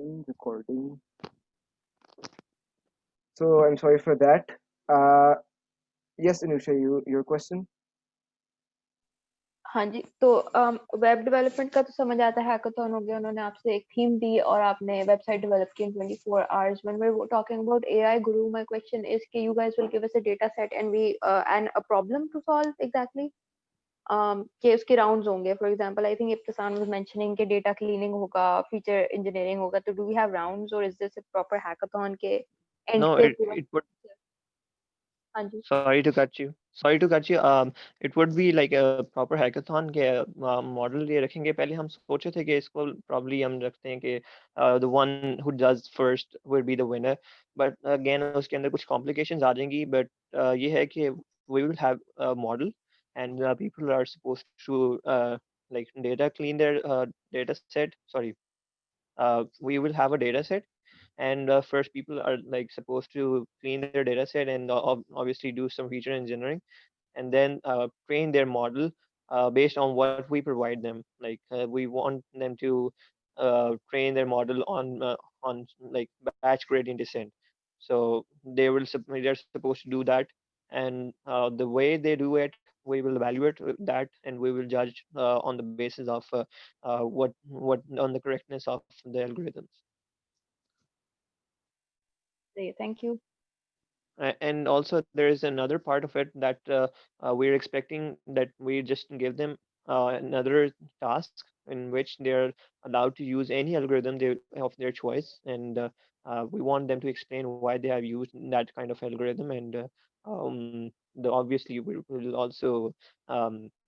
Recording. So I'm sorry for that. Uh, yes, Anusha, your question. हाँ जी, तो web development का तो समझ आता है, हैकाथॉन हो गया, उन्होंने आपसे एक थीम दी और आपने वेबसाइट डेवलप की इन 24 hours. When we're talking about AI Guru, my question is कि you guys will give us a data set and and a problem to solve exactly. कि उसके rounds होंगे. For example, I think Ibtisam was mentioning कि data cleaning होगा, feature engineering होगा. तो do we have rounds or is this a proper hackathon के end No, पे it पूरा? it would. हाँ जी. Sorry to cut you. Sorry to cut you. It would be like a proper hackathon के model ये रखेंगे. पहले हम सोचे थे कि इसको probably हम रखते हैं कि the one who does first will be the winner. But again उसके अंदर कुछ complications आ जाएंगी. But ये है कि we will have a model and people are supposed to like data clean their data set. Sorry, we will have a data set and first people are like supposed to clean their data set and obviously do some feature engineering and then train their model based on what we provide them. Like we want them to train their model on like batch gradient descent. So they're supposed to do that, and the way they do it, we will evaluate that, and we will judge on the basis of what on the correctness of the algorithms. Thank you. And also there is another part of it that we're expecting that we just give them another task in which they're allowed to use any algorithm of their choice, and we want them to explain why they have used that kind of algorithm, and obviously we will also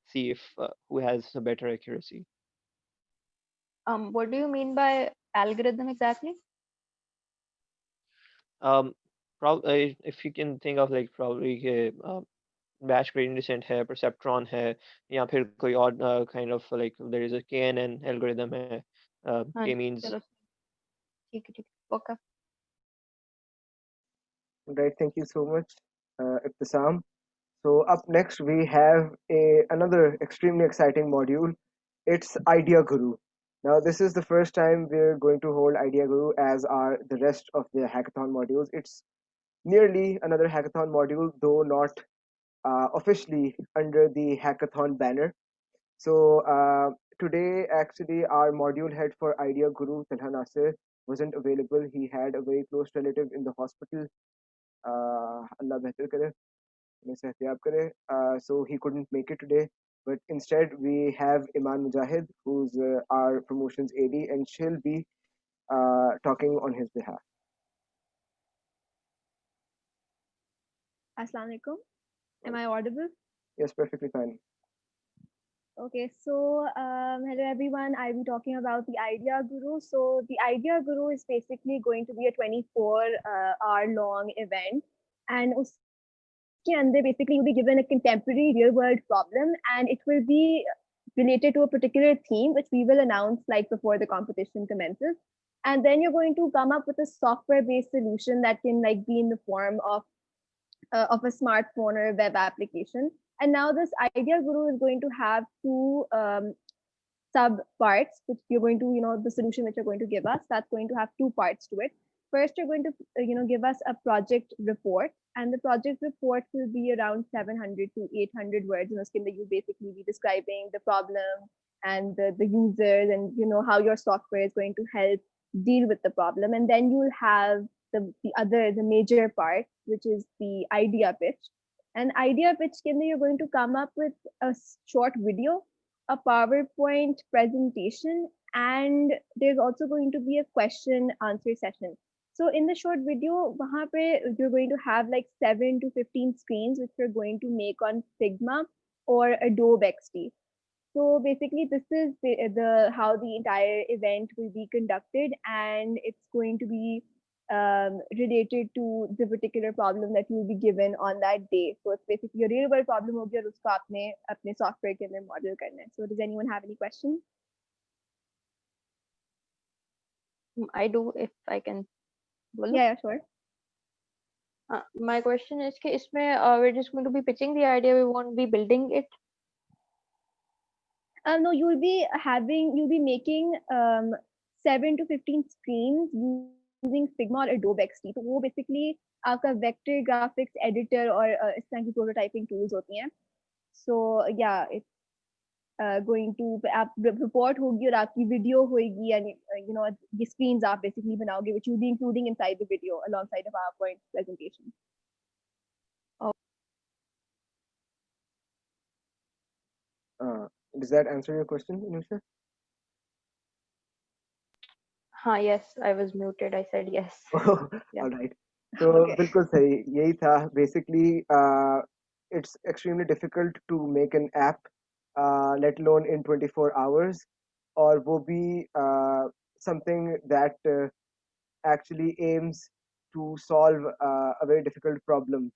see if who has a better accuracy. What do you mean by algorithm exactly? um, if you can think of like probably batch gradient descent है, perceptron है, या फिर कोई और kind of like there is a KNN algorithm है, हाँ K जी, means. चलो ठीक है, okay. Right. Thank you so much, Ibtisam. So up next we have another extremely exciting module. It's Idea Guru. Now this is the first time we're going to hold Idea Guru as are the rest of the hackathon modules. It's nearly another hackathon module, though not officially under the hackathon banner. So today, actually, our module head for Idea Guru, Talha Nasir, wasn't available. He had a very close relative in the hospital. Allah behtar kare, उन्हें सेहतियाब करे. So he couldn't make it today. But instead, we have Iman Mujahid, who's our promotions AD, and she'll be talking on his behalf. Assalamu alaikum. Am I audible? Yes, perfectly fine. Okay, so hello everyone. I'll be talking about the Idea Guru. So the Idea Guru is basically going to be a 24-hour long event, and uske andar basically you'll be given a contemporary real world problem, and it will be related to a particular theme, which we will announce like before the competition commences. And then you're going to come up with a software-based solution that can like be in the form of a smartphone or a web application. And now this Idea Guru is going to have two sub parts, which you're going to, the solution which you're going to give us, that's going to have two parts to it. First, you're going to, give us a project report, and the project report will be around 700 to 800 words. In this case, you basically be describing the problem and the users, and how your software is going to help deal with the problem. And then you'll have the major part, which is the idea pitch. And idea pitch, you're going to come up with a short video, a PowerPoint presentation, and there's also going to be a question answer session. So in the short video, you're going to have like 7 to 15 screens, which you're going to make on Figma or Adobe XD. So basically, this is how the entire event will be conducted, and it's going to be related to the particular problem that you will be given on that day. So it's basically a real world problem हो गया और उसको आपने अपने software के अंदर model करना है. So does anyone have any questions? I do, if I can. बोलो. Yeah, sure. My question is कि इसमें we're just going to be pitching the idea, we won't be building it. No, you'll be making 7 to 15 screens using Figma or Adobe XD. तो वो basically आपका vector graphics editor और इस तरह की prototyping tools होती हैं. So yeah, it's going to आप report होगी और आपकी video होगी and ये screens आप basically बनाओगे which will be including inside the video alongside the PowerPoint presentation. Does that answer your question, Anusha? Yes, I was muted. I said yes. Yeah. All right. So Okay. बिल्कुल सही यही था. Basically, it's extremely difficult to make an app, let alone in 24 hours, और वो भी something that actually aims to solve a very difficult problem.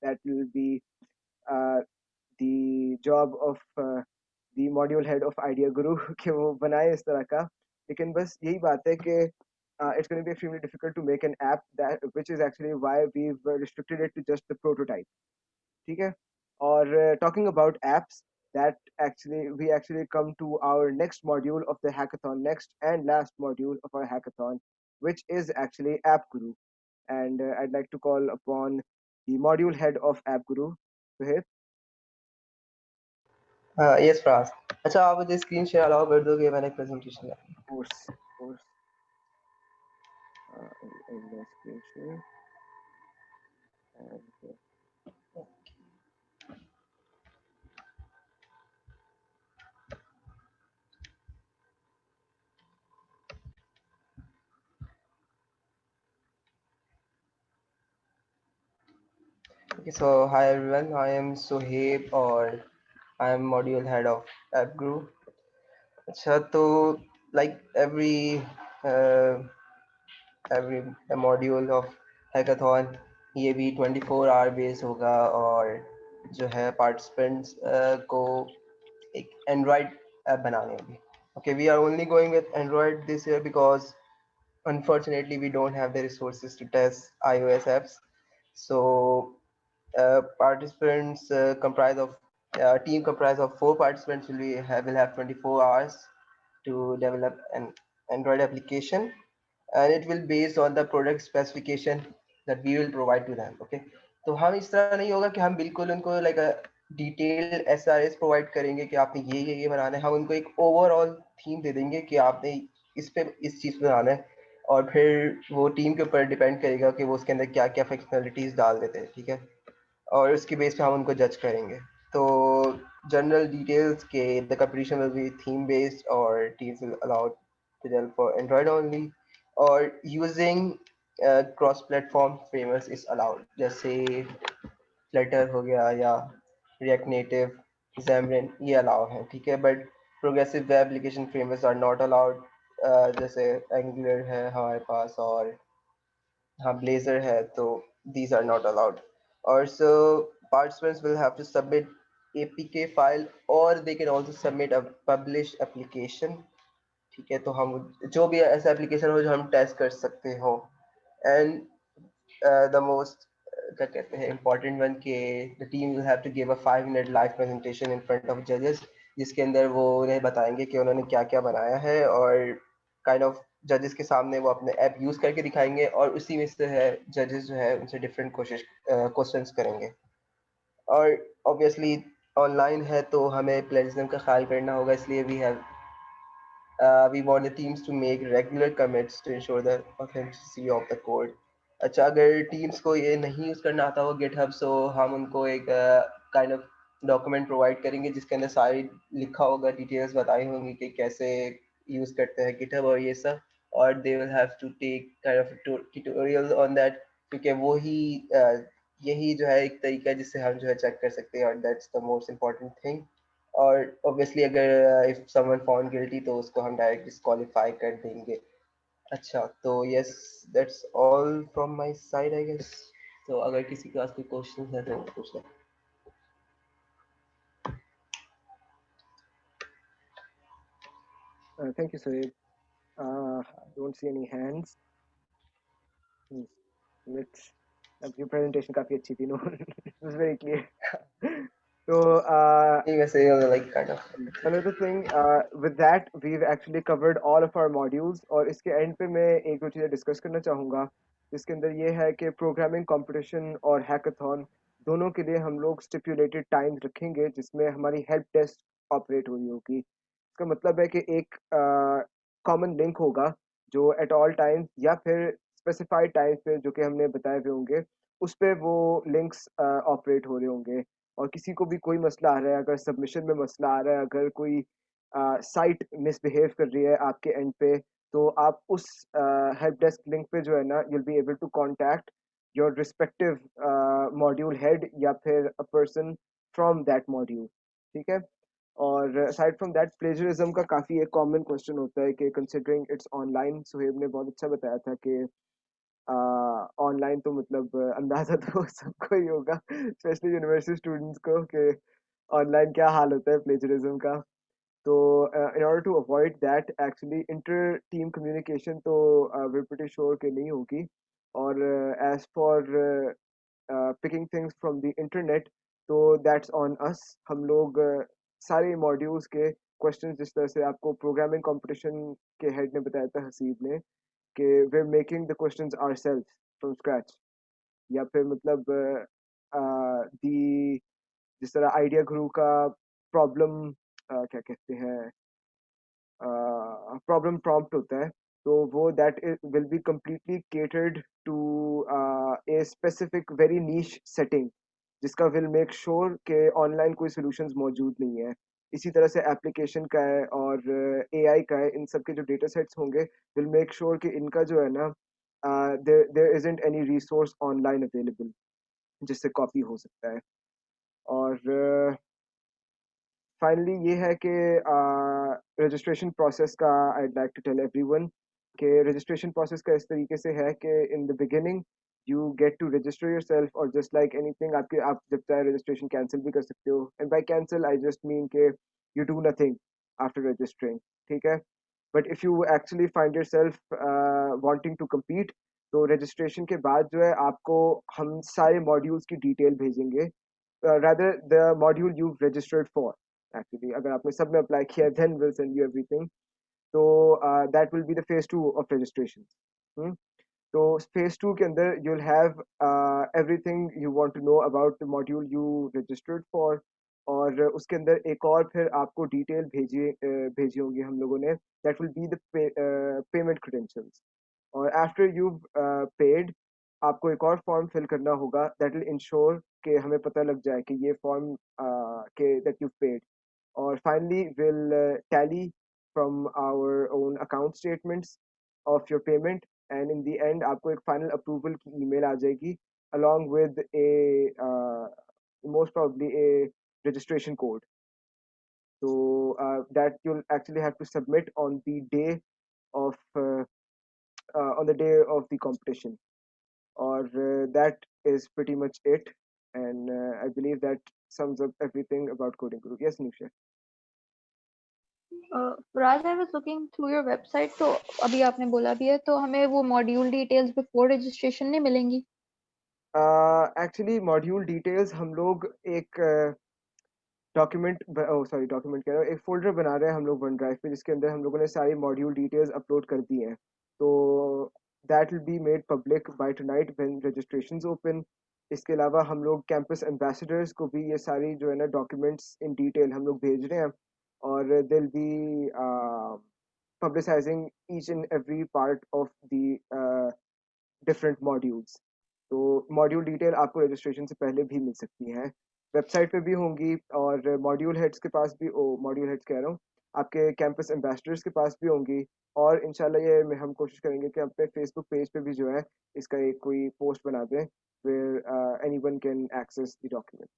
That will be uh, the job of the module head of Idea Guru कि वो बनाए इस तरह का. लेकिन बस यही बात है कि it's going to be extremely difficult to make an app, that which is actually why we've restricted it to just the prototype. ठीक है. और talking about apps, that actually we actually come to our next module of the hackathon, next and last module of our hackathon, which is actually App Guru. And I'd like to call upon the module head of App Guru, Suhaib. Yes France. अच्छा, आप मुझे screen share allow कर दोगे? मैंने presentation Of course. In the screen share. And Okay, so hi everyone, I am Sohaib or I am module head of App Guru. अच्छा, तो like uh, every module of hackathon ये भी 24 our based होगा और जो है participants को एक Android ऐप बनानी होगी. Okay, we are only going with Android this year because unfortunately we don't have the resources to test iOS apps. So participants comprise of team comprised of 4 participants will have 24 hours to develop an Android application, and it will based on the product specification that we will provide to them. Okay, तो हम इस तरह नहीं होगा कि हम बिल्कुल उनको like a detailed SRS provide करेंगे कि आपने ये बनाना है. हम उनको एक overall theme दे देंगे कि आपने इस पे इस चीज पे बनाना है, और फिर वो टीम के ऊपर डिपेंड करेगा कि वो उसके अंदर क्या क्या फंक्शनलिटीज डाल देते हैं. ठीक है, और उसके बेस पे हम उनको जज करेंगे. तो जनरल डिटेल्स के the competition will be theme based और teams will allowed to develop for Android only, or using cross platform frameworks is allowed. जैसे Flutter हो गया या React Native, Xamarin ये अलाउ है. ठीक है, but progressive web application frameworks are not allowed. जैसे Angular है हमारे पास और हाँ Blazor है, तो these are not allowed. Also, participants will have to submit APK file or they can also submit a published application. ठीक है, तो हम जो भी ऐसा एप्लीकेशन हो जो हम टेस्ट कर सकते हो. एंड द मोस्ट क्या कहते हैं इम्पोर्टेंट वन के the team will have to give a 5-minute live presentation in front of जजेस, जिसके अंदर वो उन्हें बताएंगे कि उन्होंने क्या क्या बनाया है, और काइंड ऑफ जजेस के सामने वो अपने ऐप यूज करके दिखाएंगे, और उसी में से है जजेस जो है उनसे डिफरेंट क्वेश्चंस करेंगे. और ऑब्वियसली ऑनलाइन है तो हमें प्लेजरिज्म का ख्याल करना होगा, इसलिए we want the teams to make regular commits to ensure the authenticity of the code. अच्छा, अगर टीम्स को ये नहीं यूज़ करना आता हो GitHub, so हम उनको एक काइंड ऑफ डॉक्यूमेंट प्रोवाइड करेंगे जिसके अंदर सारी लिखा होगा, डिटेल्स बताई होंगी कि कैसे यूज़ करते हैं GitHub और ये सब, और they will have to take kind of tutorials on that, क्योंकि यही जो है एक तरीका है जिससे हम जो है चेक कर सकते हैं, और that's the most important thing. और ऑब्वियसली अगर इफ समवन फाउंड गिल्टी तो उसको हम डायरेक्ट डिस्क्वालीफाई कर देंगे. अच्छा, तो yes that's all from my side I guess. तो अगर किसी के पास कोई क्वेश्चन है तो पूछ लें. Thank you, Suhaib. Don't see any hands. Let's. अब your presentation काफी अच्छी थी, no? It was very clear. So ठीक है, सही होगा, like kind of. another thing, with that we've actually covered all of our modules, और इसके end पे मैं एक दो चीज़ें डिस्कस करना चाहूँगा, जिसके अंदर ये है कि प्रोग्रामिंग कंपटीशन और हैकाथॉन दोनों के लिए हम लोग स्टिपुलेटेड टाइम्स रखेंगे, जिसमें हमारी हेल्प डेस्क ऑपरेट हो रही होगी। इसका मतलब है कि एक कॉमन लिंक होगा जो एट ऑल टाइम्स या फिर स्पेसिफाइड टाइम्स पे जो कि हमने बताए हुए होंगे, उस पे वो लिंक्स ऑपरेट हो रहे होंगे। और किसी को भी कोई मसला आ रहा है, अगर सबमिशन में मसला आ रहा है, अगर कोई साइट मिसबिहेव कर रही है आपके एंड पे, तो आप उस हेल्प डेस्क लिंक पे जो है ना, you'll be able to contact your respective module head या फिर a person from that module, ठीक है। और aside from that, plagiarism का काफ़ी एक कॉमन क्वेश्चन होता है कि considering it's online, सुहेब ने बहुत अच्छा बताया था कि ऑनलाइन तो मतलब अंदाज़ा तो सबको ही होगा, स्पेशली यूनिवर्सिटी स्टूडेंट्स को, कि ऑनलाइन क्या हाल होता है प्लेजरिज्म का। तो in order to avoid that, actually inter team communication तो we're pretty sure कि नहीं होगी। और as for picking things from the internet, तो that's on us। हम लोग सारे मॉड्यूल्स के क्वेश्चंस, जिस तरह से आपको प्रोग्रामिंग कंपटीशन के हेड ने बताया था हसीब ने, कि we're making the questions ourselves from scratch, या फिर मतलब the जिस तरह आइडिया गुरु का प्रॉब्लम क्या कहते हैं, प्रॉब्लम प्रॉम्प्ट होता है, तो वो that will be completely catered to a specific very niche setting, जिसका विल मेक श्योर कि ऑनलाइन कोई सॉल्यूशंस मौजूद नहीं है। इसी तरह से एप्लीकेशन का है और एआई का है, इन सब के जो डेटा सेट्स होंगे विल मेक श्योर कि इनका जो है ना, there isn't any resource online available जिससे कॉपी हो सकता है। और फाइनली ये है कि रजिस्ट्रेशन प्रोसेस का I'd like to tell everyone कि रजिस्ट्रेशन प्रोसेस का इस तरीके से है कि in the beginning you get to register yourself, और just like anything आप जब चाहे रजिस्ट्रेशन कैंसिल भी कर सकते हो, and by cancel I just mean कि you do nothing after registering, ठीक है। but if you actually find yourself wanting to compete, तो रजिस्ट्रेशन के बाद जो है आपको हम सारे मॉड्यूल्स की डिटेल भेजेंगे, rather the module you've registered for, actually अगर आपने सब में अप्लाई किया है, then we'll send you everything। तो that will be the phase 2 of registration। hmm? तो phase 2 के अंदर you'll have everything you want to know about the module you registered for, और उसके अंदर एक और फिर आपको डिटेल भेजी होंगी हम लोगों ने, that will be the payment credentials। और आफ्टर यू पेड, आपको एक और फॉर्म फिल करना होगा दैट विल इंश्योर कि हमें पता लग जाए कि ये फॉर्म के दैट यू पेड। और finally will tally from our own account statements of your payment, and in the end आपको एक फाइनल अप्रूवल की ईमेल आ जाएगी along with a most probably a registration code, so that you'll actually have to submit on the day of on the day of the competition, or that is pretty much it, and I believe that sums up everything about coding guru। Yes, Nisha। Raj, I was looking through your website, तो अभी आपने बोला भी है, तो हमें वो module details before registration नहीं मिलेंगी? एक्चुअली मॉड्यूल डिटेल्स हम लोग एक डॉक्यूमेंट सॉरी डॉक्यूमेंट कह रहा हूँ, एक फोल्डर बना रहे हैं हम लोग वन ड्राइव पे, जिसके अंदर हम लोगों ने सारी मॉड्यूल डिटेल्स अपलोड कर दी हैं। तो that will be made public bye tonight when registrations open. इसके अलावा हम लोग कैंपस एम्बेसडर्स को भी ये सारी जो है ना डॉक्यूमेंट्स इन डिटेल हम लोग भेज रहे हैं, और they'll be publicizing each and every part of the different modules. तो मॉड्यूल डिटेल आपको रजिस्ट्रेशन से पहले भी मिल सकती है, वेबसाइट पे भी होंगी, और मॉड्यूल हेड्स के पास भी, मॉड्यूल हेड्स कह रहा हूँ, आपके कैंपस एम्बेसडर्स के पास भी होंगी। और इंशाल्लाह ये हम कोशिश करेंगे कि अपने फेसबुक पेज पे भी जो है इसका एक कोई पोस्ट बना दें where anyone can access the document।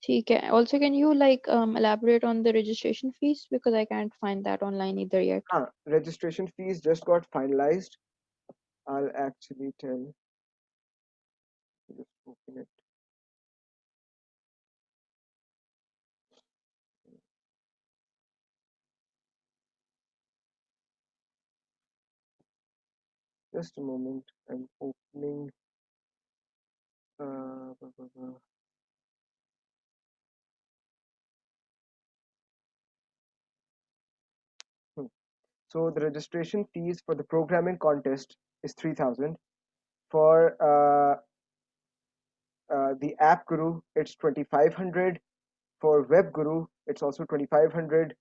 ठीक है। Also, can you elaborate on the registration fees, because I can't find that online either yet. हाँ, registration fees just got finalized। I'll actually tell, just open it। Just a moment, I'm opening So the registration fees for the programming contest is 3,000. For the App Guru, it's 2,500. For Web Guru, it's also 2,500.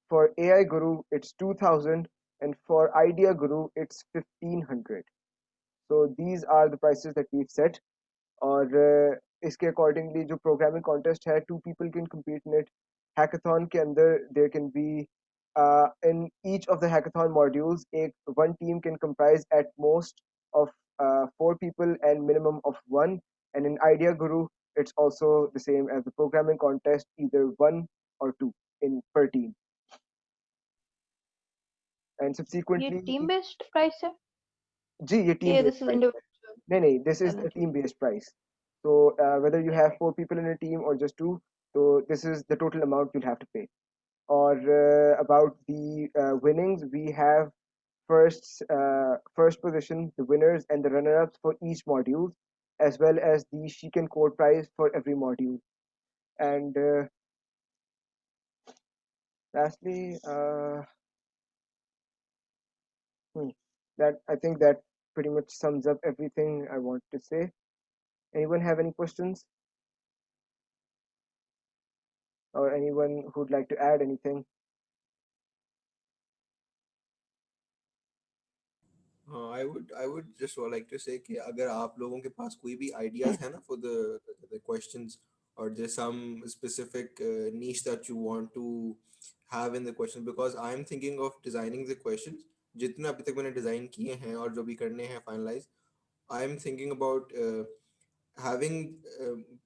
For AI Guru, it's 2,000. And for Idea Guru, it's 1,500. So these are the prices that we've set. और इसके accordingly जो programming contest है 2 people can compete in it. Hackathon के अंदर there can be in each of the hackathon modules one team can comprise at most of 4 people and minimum of 1, and in Idea Guru it's also the same as the programming contest, either 1 or 2 in per team. And ये subsequently team based price है जी ये team ये based this is price है. Individual नहीं this is चलो the ठीक team based price. So whether you have 4 people in a team or just 2, so this is the total amount you'll have to pay. Or about the winnings, we have first position, the winners and the runner-ups for each module, as well as the Shiken Code prize for every module. And lastly, that I think that pretty much sums up everything I want to say. Anyone have any questions? Or anyone who'd like to add anything? हाँ, I would just like to say कि अगर आप लोगों के पास कोई भी ideas है ना for the questions, or there's some specific niche that you want to have in the question, because I'm thinking of designing the questions जितने अभी तक मैंने डिज़ाइन किए हैं और जो भी करने हैं finalize. I'm thinking about having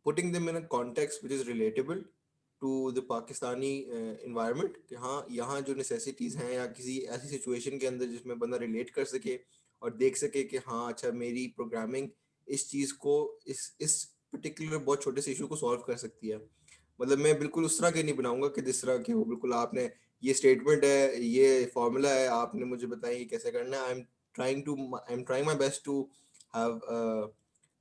putting them in a context which is relatable to the Pakistani environment, कि हाँ यहाँ जो necessities हैं या किसी ऐसी situation के अंदर जिसमें बंदा relate कर सके और देख सके कि हाँ अच्छा मेरी programming इस चीज़ को इस particular बहुत छोटे से issue को solve कर सकती है. मतलब मैं बिल्कुल उस तरह के नहीं बनाऊंगा कि जिस तरह के वो बिल्कुल आपने ये स्टेटमेंट है ये फॉर्मूला है आपने मुझे बताया ये कैसे करना है. I am trying my best to have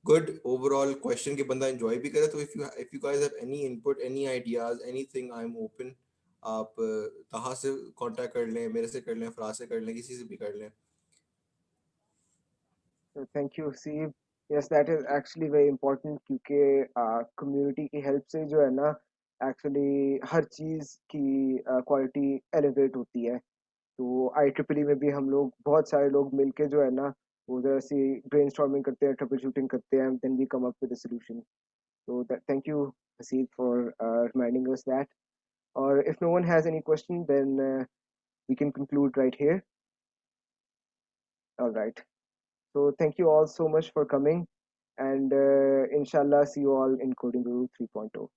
good overall question कि बंदा enjoy भी करे. तो if you guys have any input, any ideas, anything, I'm open. आप कहाँ से कांटेक्ट कर लें, मेरे से कर लें, फराज से कर लें, किसी से भी कर लें. So thank you, Steve. Yes, that is actually very important क्योंकि community की help से जो है ना actually हर चीज़ की quality elevate होती है. तो IEEE में भी हम लोग बहुत सारे लोग मिलके जो है ना वो जरा सी brainstorming करते हैं, troubleshooting करते हैं, then we come up with a solution. So thank you, Haseeb, for reminding us that. Or if no one has any question, then we can conclude right here. All right. So thank you all so much for coming, and inshallah see you all in Coding Guru 3.0.